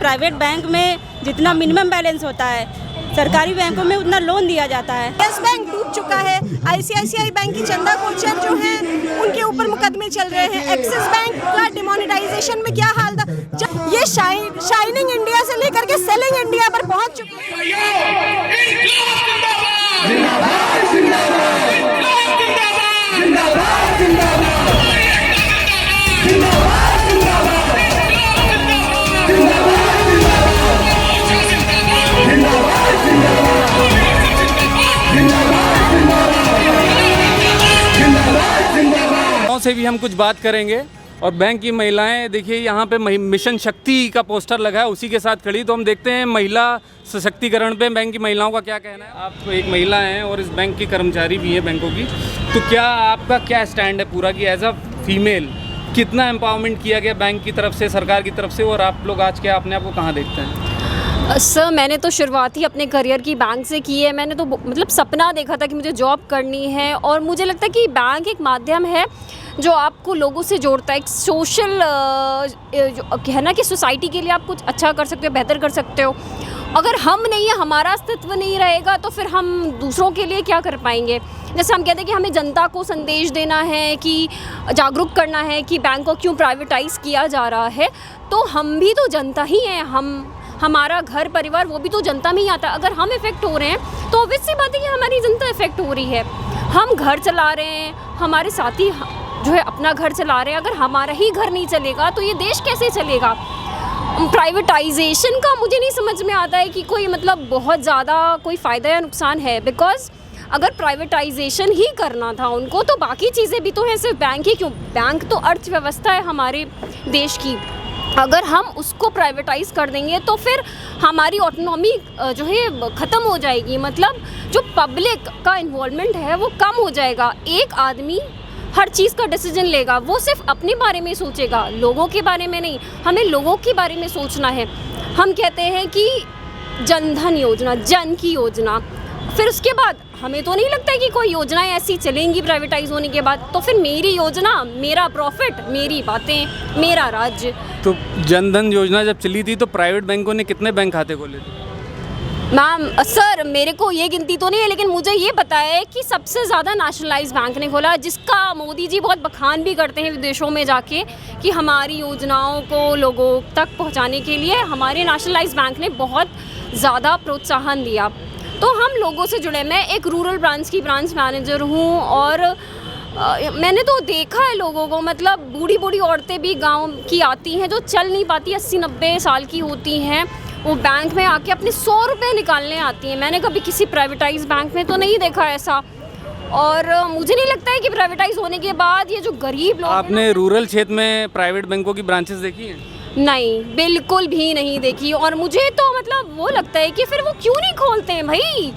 Private bank में जितना minimum balance होता है सरकारी बैंकों में उतना लोन दिया जाता है। यस बैंक डूब चुका है, आईसीआईसीआई बैंक की चंदा कोचर जो हैं उनके ऊपर मुकदमे चल रहे हैं, एक्सिस बैंक का डिमोनेटाइजेशन में क्या हाल था, ये शाइनिंग इंडिया से लेकर के सेलिंग इंडिया पर पहुंच चुके से भी हम कुछ बात करेंगे। और बैंक की महिलाएं, देखिए यहाँ पे मिशन शक्ति का पोस्टर लगा है, उसी के साथ खड़ी। तो हम देखते हैं महिला सशक्तिकरण पे बैंक की महिलाओं का क्या कहना है। आप एक महिला हैं और इस बैंक की कर्मचारी भी हैं बैंकों की, तो क्या आपका क्या स्टैंड है पूरा कि एज अ फीमेल कितना एम्पावरमेंट किया गया बैंक की तरफ से, सरकार की तरफ से, और आप लोग आज क्या अपने आप को कहाँ देखते हैं? सर मैंने तो शुरुआत ही अपने करियर की बैंक से की है। मैंने तो मतलब सपना देखा था कि मुझे जॉब करनी है, और मुझे लगता है कि बैंक एक माध्यम है जो आपको लोगों से जोड़ता है। एक सोशल जो है ना कि सोसाइटी के लिए आप कुछ अच्छा कर सकते हो, बेहतर कर सकते हो। अगर हम नहीं है, हमारा अस्तित्व नहीं रहेगा, तो फिर हम दूसरों के लिए क्या कर पाएंगे। जैसे हम कहते हैं कि हमें जनता को संदेश देना है, कि जागरूक करना है कि बैंक को क्यों प्राइवेटाइज़ किया जा रहा है, तो हम भी तो जनता ही हैं। हमारा घर परिवार वो भी तो जनता में ही आता है। अगर हम इफ़ेक्ट हो रहे हैं तो ऑब्वियस सी बात है कि हमारी जनता इफ़ेक्ट हो रही है। हम घर चला रहे हैं, हमारे साथी जो है अपना घर चला रहे हैं। अगर हमारा ही घर नहीं चलेगा तो ये देश कैसे चलेगा। प्राइवेटाइजेशन का मुझे नहीं समझ में आता है कि कोई मतलब बहुत ज़्यादा कोई फ़ायदा या नुकसान है। बिकॉज़ अगर प्राइवेटाइजेशन ही करना था उनको, तो बाकी चीज़ें भी तो हैं, सिर्फ बैंक ही क्यों। बैंक तो अर्थव्यवस्था है हमारे देश की। अगर हम उसको प्राइवेटाइज़ कर देंगे तो फिर हमारी ऑटोनॉमी जो है ख़त्म हो जाएगी। मतलब जो पब्लिक का इन्वॉल्वमेंट है वो कम हो जाएगा। एक आदमी हर चीज़ का डिसीजन लेगा, वो सिर्फ अपने बारे में सोचेगा, लोगों के बारे में नहीं। हमें लोगों के बारे में सोचना है। हम कहते हैं कि जनधन योजना, जन की योजना, फिर उसके बाद हमें तो नहीं लगता है कि कोई योजनाएं ऐसी चलेंगी प्राइवेटाइज होने के बाद। तो फिर मेरी योजना, मेरा प्रॉफिट, मेरी बातें, मेरा राज्य। तो जनधन योजना जब चली थी तो प्राइवेट बैंकों ने कितने बैंक खाते खोले थे? मैम सर मेरे को ये गिनती तो नहीं है, लेकिन मुझे ये पता है कि सबसे ज़्यादा नेशनलाइज बैंक ने खोला, जिसका मोदी जी बहुत बखान भी करते हैं विदेशों में जाके कि हमारी योजनाओं को लोगों तक पहुंचाने के लिए हमारे नेशनलाइज बैंक ने बहुत ज़्यादा प्रोत्साहन दिया। तो हम लोगों से जुड़े। मैं एक रूरल ब्रांच की ब्रांच मैनेजर हूँ, और मैंने तो देखा है लोगों को, मतलब बूढ़ी बूढ़ी औरतें भी गांव की आती हैं जो चल नहीं पाती, 80-90 साल की होती हैं, वो बैंक में आके अपने 100 रुपये निकालने आती हैं। मैंने कभी किसी प्राइवेटाइज बैंक में तो नहीं देखा ऐसा, और मुझे नहीं लगता है कि प्राइवेटाइज होने के बाद ये जो गरीब लोग। आपने रूरल क्षेत्र में प्राइवेट बैंकों की ब्रांचेस देखी हैं? नहीं, बिल्कुल भी नहीं देखी। और मुझे तो मतलब वो लगता है कि फिर वो क्यों नहीं खोलते हैं भाई,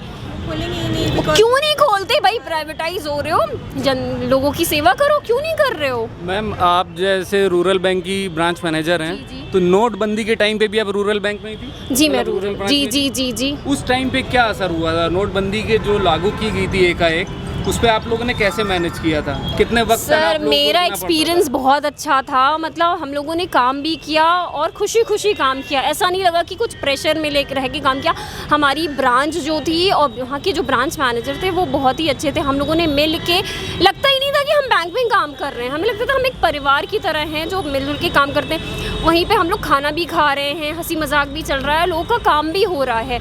क्यों नहीं खोलते भाई। प्राइवेटाइज हो रहे हो, लोगों की सेवा करो, क्यों नहीं कर रहे हो। मैम आप जैसे रूरल बैंक की ब्रांच मैनेजर हैं, तो नोटबंदी के टाइम पे भी आप रूरल बैंक में ही थी? जी मैं रूरल, जी। उस टाइम पे क्या असर हुआ था नोटबंदी के जो लागू की गई थी एकाएक, उस पे आप लोगों ने कैसे मैनेज किया था? कितने वक्त तक सर मेरा एक्सपीरियंस बहुत अच्छा था। मतलब हम लोगों ने काम भी किया और खुशी खुशी काम किया। ऐसा नहीं लगा कि कुछ प्रेशर में लेकर रह के काम किया। हमारी ब्रांच जो थी और वहाँ के जो ब्रांच मैनेजर थे वो बहुत ही अच्छे थे। हम लोगों ने मिल के, लगता ही नहीं था कि हम बैंक में काम कर रहे हैं, हमें लगता था हम एक परिवार की तरह हैं जो मिलजुल के काम करते हैं। वहीं पे हम लोग खाना भी खा रहे हैं, हंसी मजाक भी चल रहा है, लोगों का काम भी हो रहा है।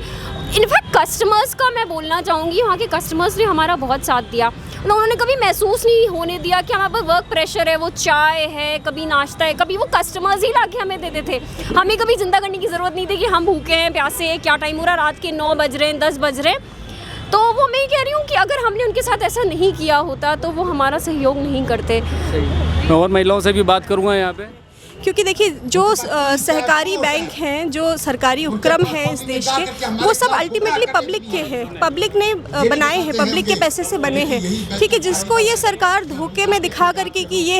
इनफैक्ट कस्टमर्स का मैं बोलना चाहूँगी, वहाँ के कस्टमर्स ने हमारा बहुत साथ दिया। उन्होंने कभी महसूस नहीं होने दिया कि हमारे पास वर्क प्रेशर है, वो चाय है, कभी नाश्ता है, कभी वो कस्टमर्स ही लाके हमें देते थे। हमें कभी चिंता करने की ज़रूरत नहीं थी कि हम भूखे हैं, प्यासे हैं, क्या टाइम हो रहा है, रात के 9 बज रहे हैं, 10 बज रहे हैं। तो वो मैं कह रही हूँ कि अगर हमने उनके साथ ऐसा नहीं किया होता तो वो हमारा सहयोग नहीं करते। मैं और महिलाओं से भी बात करूँगा यहाँ पे, क्योंकि देखिए जो सहकारी बैंक हैं, जो सरकारी उपक्रम हैं इस देश के, वो सब अल्टीमेटली पब्लिक के हैं, पब्लिक ने बनाए हैं, पब्लिक के पैसे से बने हैं। ठीक है, जिसको ये सरकार धोखे में दिखा करके कि ये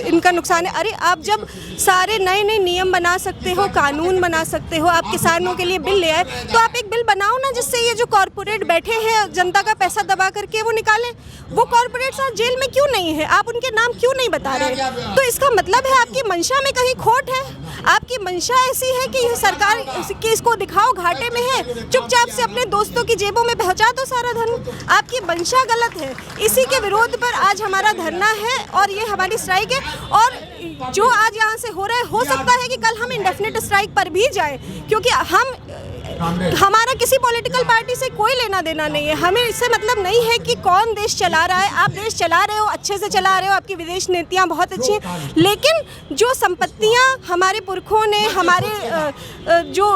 इनका नुकसान है। अरे आप जब सारे नए नए नियम बना सकते हो, कानून बना सकते हो, आप किसानों के लिए बिल ले आए, तो आप एक बिल बनाओ ना जिससे ये जो कॉरपोरेट बैठे हैं जनता का पैसा दबा करके वो निकालें। वो कॉरपोरेट्स आज जेल में क्यों नहीं है, आप उनके नाम क्यों नहीं बता रहे? तो इसका मतलब है आपकी मंशा में कहीं खोट है, आपकी मंशा ऐसी है कि यह सरकार कि इसको दिखाओ घाटे में है, चुपचाप से अपने दोस्तों की जेबों में पहुंचा दो सारा धन, आपकी मंशा गलत है। इसी के विरोध पर आज हमारा धरना है और ये हमारी स्ट्राइक है। और जो आज यहाँ से हो रहा है, हो सकता है कि कल हम इंडेफिनिट स्ट्राइक पर भी जाएं, क्योंकि हमारा किसी पॉलिटिकल पार्टी से कोई लेना देना नहीं है। हमें इससे मतलब नहीं है कि कौन देश चला रहा है। आप देश चला रहे हो, अच्छे से चला रहे हो, आपकी विदेश नीतियाँ बहुत अच्छी हैं, लेकिन जो संपत्तियाँ हमारे पुरखों ने, हमारे जो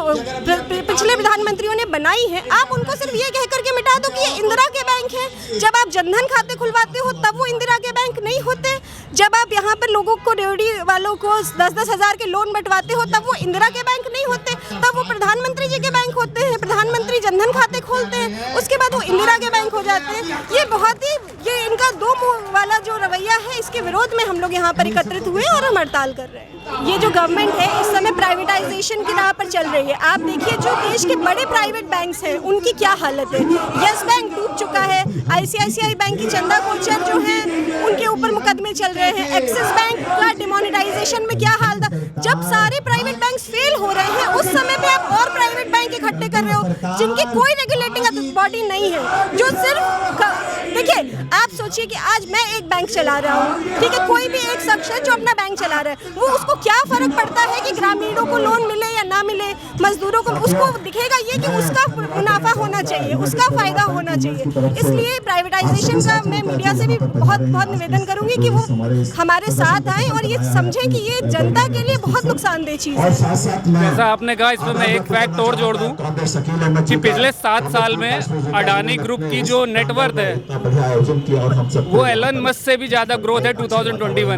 पिछले प्रधानमंत्रियों ने बनाई हैं, आप उनको सिर्फ ये कह करके मिटा दो कि ये इंदिरा के बैंक हैं। जब आप जनधन खाते खुलवाते हो तब वो इंदिरा के बैंक नहीं होते। जब आप यहाँ पर लोगों को, डेयरी वालों को 10-10 हज़ार के लोन बंटवाते हो तब वो इंदिरा के बैंक नहीं होते, तब वो प्रधानमंत्री जी के बैंक होते हैं। प्रधानमंत्री जनधन खाते खोलते हैं, उसके बाद वो इंदिरा के बैंक हो जाते हैं। ये इनका दो मुंह वाला जो रवैया है, इसके विरोध में हम लोग यहाँ पर एकत्रित हुए और हम हड़ताल कर रहे हैं। ये जो गवर्नमेंट है इस समय प्राइवेटाइजेशन की राह पर चल रही है। आप देखिए जो देश के बड़े प्राइवेट बैंक्स हैं उनकी क्या हालत है। यस बैंक डूब चुका है, ICICI बैंक की चंदा कोचर जो है उनके ऊपर मुकदमे चल रहे हैं, एक्सिस बैंक का डिमोनेटाइजेशन में क्या हाल था। जब सारे प्राइवेट बैंक फेल हो रहे हैं उस समय पे आप और प्राइवेट बैंक इकट्ठे कर रहे हो जिनकी कोई रेगुलेटिंग बॉडी नहीं है, जो सिर्फ देखिए आप सोचिए कि आज मैं एक बैंक चला रहा हूँ, ठीक है, कोई भी एक शख्स है जो अपना बैंक चला रहा है, वो उसको क्या फर्क पड़ता है कि ग्रामीणों को लोन मिले या ना मिले, मजदूरों को, उसको दिखेगा ये कि उसका मुनाफा होना चाहिए, उसका फायदा होना चाहिए। इसलिए प्राइवेटाइजेशन का मैं मीडिया से भी बहुत निवेदन करूंगी कि वो हमारे साथ आए और ये समझें कि ये जनता के लिए बहुत नुकसानदेह चीज़ है। जैसा आपने कहा, इसमें मैं एक फैक्ट और जोड़ दूं कि पिछले 7 साल में अडानी ग्रुप की जो नेटवर्थ है वो एलन मस्क से भी ज्यादा ग्रोथ है 2021 में।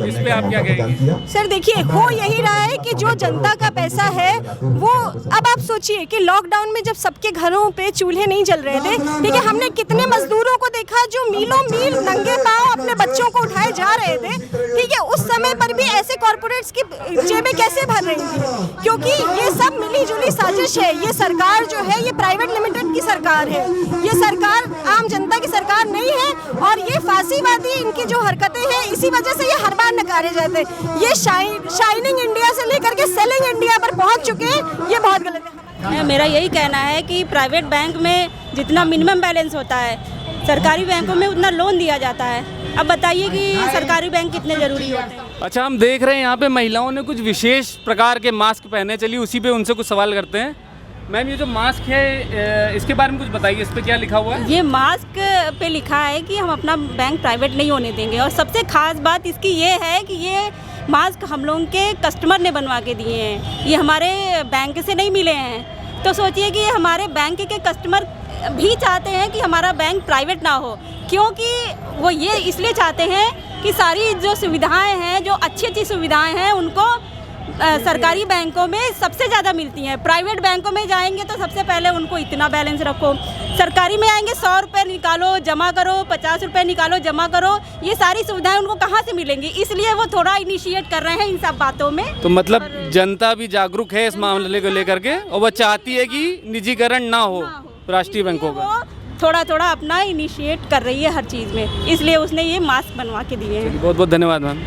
इस पे आप क्या कहेंगे? सर देखिए, हो यही रहा है कि जो जनता का पैसा है वो, अब आप सोचिए कि लॉकडाउन में जब सबके घरों पे चूल्हे नहीं जल रहे थे, ठीक है, हमने कितने मजदूरों को देखा जो मीलों मील नंगे पांव अपने बच्चों को उठाए जा रहे थे, ठीक है, उस समय पर भी ऐसे कॉर्पोरेट्स की जेबें कैसे भर रही थी, क्योंकि ये सब मिली जुली साजिश है। ये सरकार जो है ये प्राइवेट लिमिटेड की सरकार है, ये सरकार आम जनता की सरकार नहीं है। और ये फांसीवादी इनकी जो हरकतें हैं, इसी वजह से ये हर बार नकारे जाते हैं। ये शाइनिंग इंडिया से लेकर के सेलिंग इंडिया पर पहुंच चुके हैं, ये बहुत गलत है। मेरा यही कहना है कि प्राइवेट बैंक में जितना मिनिमम बैलेंस होता है, सरकारी बैंकों में उतना लोन दिया जाता है। अब बताइए कि सरकारी बैंक कितने ज़रूरी होते हैं। अच्छा, हम देख रहे हैं यहाँ पे महिलाओं ने कुछ विशेष प्रकार के मास्क पहने, चलिए उसी पे उनसे कुछ सवाल करते हैं। मैम, ये जो मास्क है इसके बारे में कुछ बताइए, इस पे क्या लिखा हुआ है? ये मास्क पे लिखा है कि हम अपना बैंक प्राइवेट नहीं होने देंगे, और सबसे खास बात इसकी ये है कि ये मास्क हम लोगों के कस्टमर ने बनवा के दिए हैं, ये हमारे बैंक से नहीं मिले हैं। तो सोचिए कि हमारे बैंक के कस्टमर भी चाहते हैं कि हमारा बैंक प्राइवेट ना हो, क्योंकि वो ये इसलिए चाहते हैं कि सारी जो सुविधाएं हैं, जो अच्छी सुविधाएं हैं, उनको सरकारी बैंकों में सबसे ज़्यादा मिलती हैं। प्राइवेट बैंकों में जाएंगे तो सबसे पहले उनको इतना बैलेंस रखो, सरकारी में आएंगे 100 रुपये निकालो जमा करो, 50 रुपये निकालो जमा करो, ये सारी सुविधाएं उनको कहाँ से मिलेंगी। इसलिए वो थोड़ा इनिशिएट कर रहे हैं इन सब बातों में। तो मतलब जनता भी जागरूक है इस मामले को लेकर के, और वो चाहती है कि निजीकरण ना हो राष्ट्रीय बैंकों का। थोड़ा थोड़ा अपना इनिशिएट कर रही है हर चीज़ में, इसलिए उसने ये मास्क बनवा के दिए हैं। बहुत बहुत धन्यवाद मैम।